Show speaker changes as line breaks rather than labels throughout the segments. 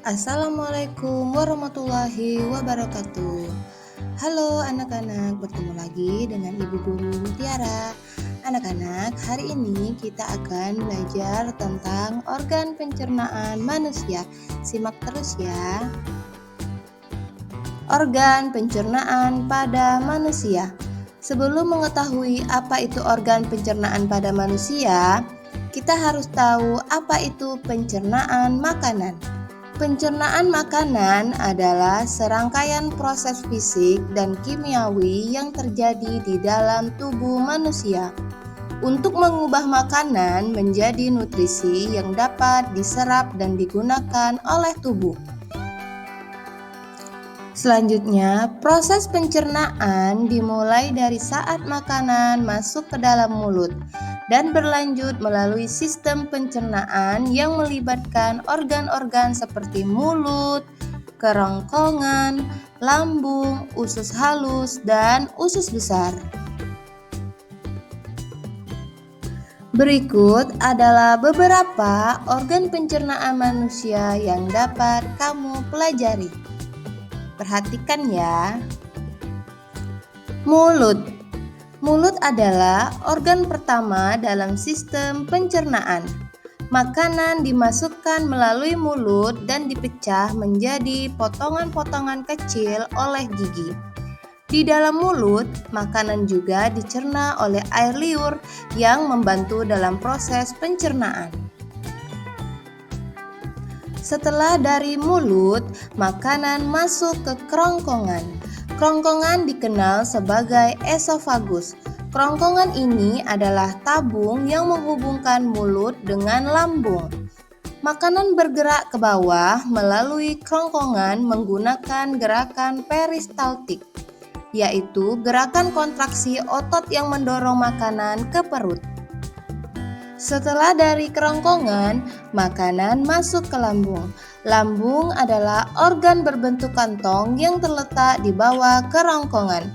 Assalamualaikum warahmatullahi wabarakatuh. Halo anak-anak, bertemu lagi dengan Ibu Guru Mutiara. Anak-anak, hari ini kita akan belajar tentang organ pencernaan manusia. Simak terus ya. Organ pencernaan pada manusia. Sebelum mengetahui apa itu organ pencernaan pada manusia, kita harus tahu apa itu pencernaan makanan. Pencernaan makanan adalah serangkaian proses fisik dan kimiawi yang terjadi di dalam tubuh manusia untuk mengubah makanan menjadi nutrisi yang dapat diserap dan digunakan oleh tubuh. Selanjutnya, proses pencernaan dimulai dari saat makanan masuk ke dalam mulut dan berlanjut melalui sistem pencernaan yang melibatkan organ-organ seperti mulut, kerongkongan, lambung, usus halus, dan usus besar. Berikut adalah beberapa organ pencernaan manusia yang dapat kamu pelajari. Perhatikan ya. Mulut. Mulut adalah organ pertama dalam sistem pencernaan. Makanan dimasukkan melalui mulut dan dipecah menjadi potongan-potongan kecil oleh gigi. Di dalam mulut, makanan juga dicerna oleh air liur yang membantu dalam proses pencernaan. Setelah dari mulut, makanan masuk ke kerongkongan. Kerongkongan dikenal sebagai esofagus. Kerongkongan ini adalah tabung yang menghubungkan mulut dengan lambung. Makanan bergerak ke bawah melalui kerongkongan menggunakan gerakan peristaltik, yaitu gerakan kontraksi otot yang mendorong makanan ke perut. Setelah dari kerongkongan, makanan masuk ke lambung. Lambung adalah organ berbentuk kantong yang terletak di bawah kerongkongan.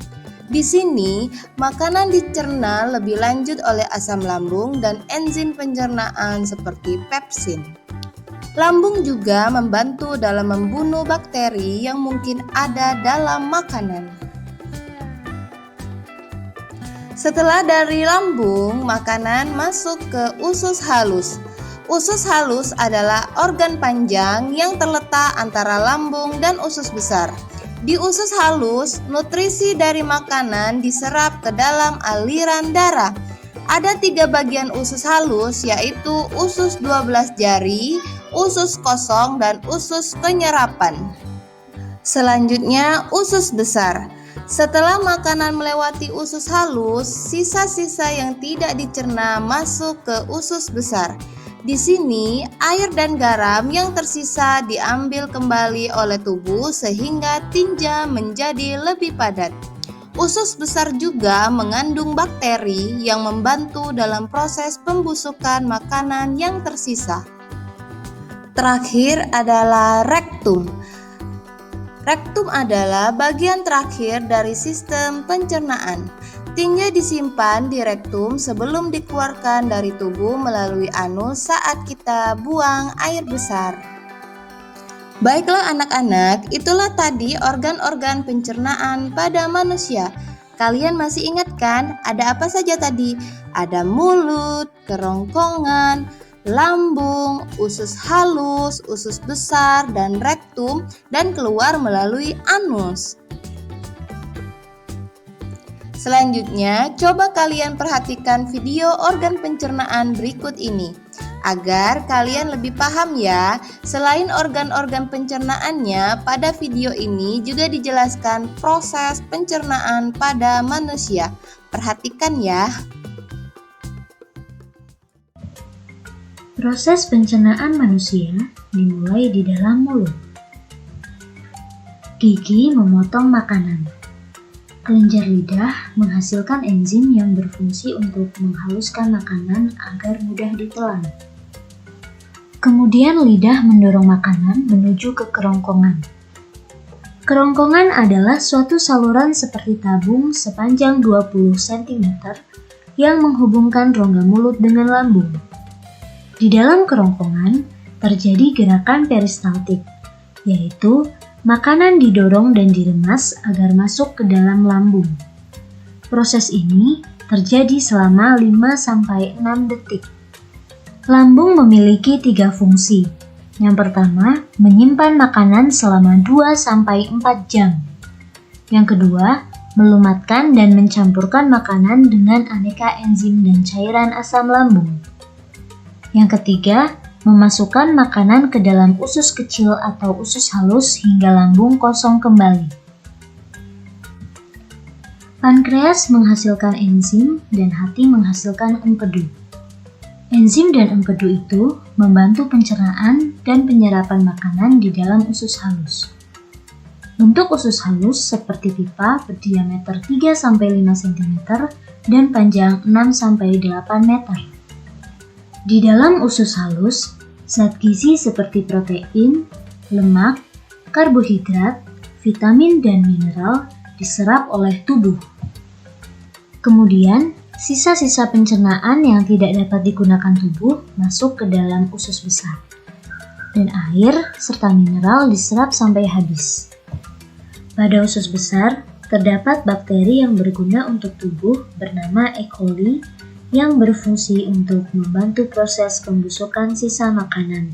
Di sini, makanan dicerna lebih lanjut oleh asam lambung dan enzim pencernaan seperti pepsin. Lambung juga membantu dalam membunuh bakteri yang mungkin ada dalam makanan. Setelah dari lambung, makanan masuk ke usus halus. Usus halus adalah organ panjang yang terletak antara lambung dan usus besar. Di usus halus, nutrisi dari makanan diserap ke dalam aliran darah. Ada 3 bagian usus halus, yaitu usus 12 jari, usus kosong, dan usus penyerapan. Selanjutnya, usus besar. Setelah makanan melewati usus halus, sisa-sisa yang tidak dicerna masuk ke usus besar. Di sini, air dan garam yang tersisa diambil kembali oleh tubuh sehingga tinja menjadi lebih padat. Usus besar juga mengandung bakteri yang membantu dalam proses pembusukan makanan yang tersisa. Terakhir adalah rektum. Rektum adalah bagian terakhir dari sistem pencernaan. Tinja disimpan di rektum sebelum dikeluarkan dari tubuh melalui anus saat kita buang air besar. Baiklah anak-anak, itulah tadi organ-organ pencernaan pada manusia. Kalian masih ingat kan ada apa saja tadi? Ada mulut, kerongkongan, lambung, usus halus, usus besar, dan rektum, dan keluar melalui anus. Selanjutnya, coba kalian perhatikan video organ pencernaan berikut ini agar kalian lebih paham ya. Selain organ-organ pencernaannya, pada video ini juga dijelaskan proses pencernaan pada manusia. Perhatikan ya.
Proses pencernaan manusia dimulai di dalam mulut. Gigi memotong makanan. Kelenjar lidah menghasilkan enzim yang berfungsi untuk menghaluskan makanan agar mudah ditelan. Kemudian lidah mendorong makanan menuju ke kerongkongan. Kerongkongan adalah suatu saluran seperti tabung sepanjang 20 cm yang menghubungkan rongga mulut dengan lambung. Di dalam kerongkongan terjadi gerakan peristaltik, yaitu makanan didorong dan diremas agar masuk ke dalam lambung. Proses ini terjadi selama 5-6 detik. Lambung memiliki 3 fungsi. Yang pertama, menyimpan makanan selama 2-4 jam. Yang kedua, melumatkan dan mencampurkan makanan dengan aneka enzim dan cairan asam lambung. Yang ketiga, memasukkan makanan ke dalam usus kecil atau usus halus hingga lambung kosong kembali. Pankreas menghasilkan enzim dan hati menghasilkan empedu. Enzim dan empedu itu membantu pencernaan dan penyerapan makanan di dalam usus halus. Bentuk usus halus seperti pipa berdiameter 3-5 cm dan panjang 6-8 meter. Di dalam usus halus, zat gizi seperti protein, lemak, karbohidrat, vitamin, dan mineral diserap oleh tubuh. Kemudian, sisa-sisa pencernaan yang tidak dapat digunakan tubuh masuk ke dalam usus besar. Dan air serta mineral diserap sampai habis. Pada usus besar, terdapat bakteri yang berguna untuk tubuh bernama E. coli yang berfungsi untuk membantu proses pembusukan sisa makanan.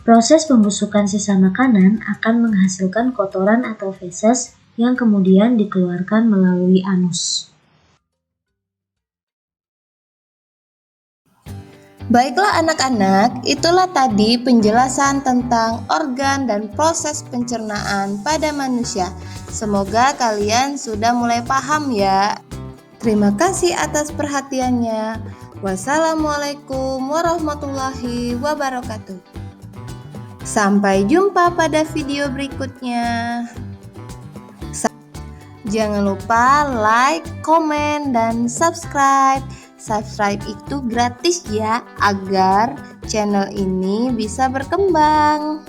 Proses pembusukan sisa makanan akan menghasilkan kotoran atau feses yang kemudian dikeluarkan melalui anus.
Baiklah anak-anak, itulah tadi penjelasan tentang organ dan proses pencernaan pada manusia. Semoga kalian sudah mulai paham ya. Terima kasih atas perhatiannya. Wassalamualaikum warahmatullahi wabarakatuh. Sampai jumpa pada video berikutnya. Jangan lupa like, komen, dan subscribe. Subscribe itu gratis ya, agar channel ini bisa berkembang.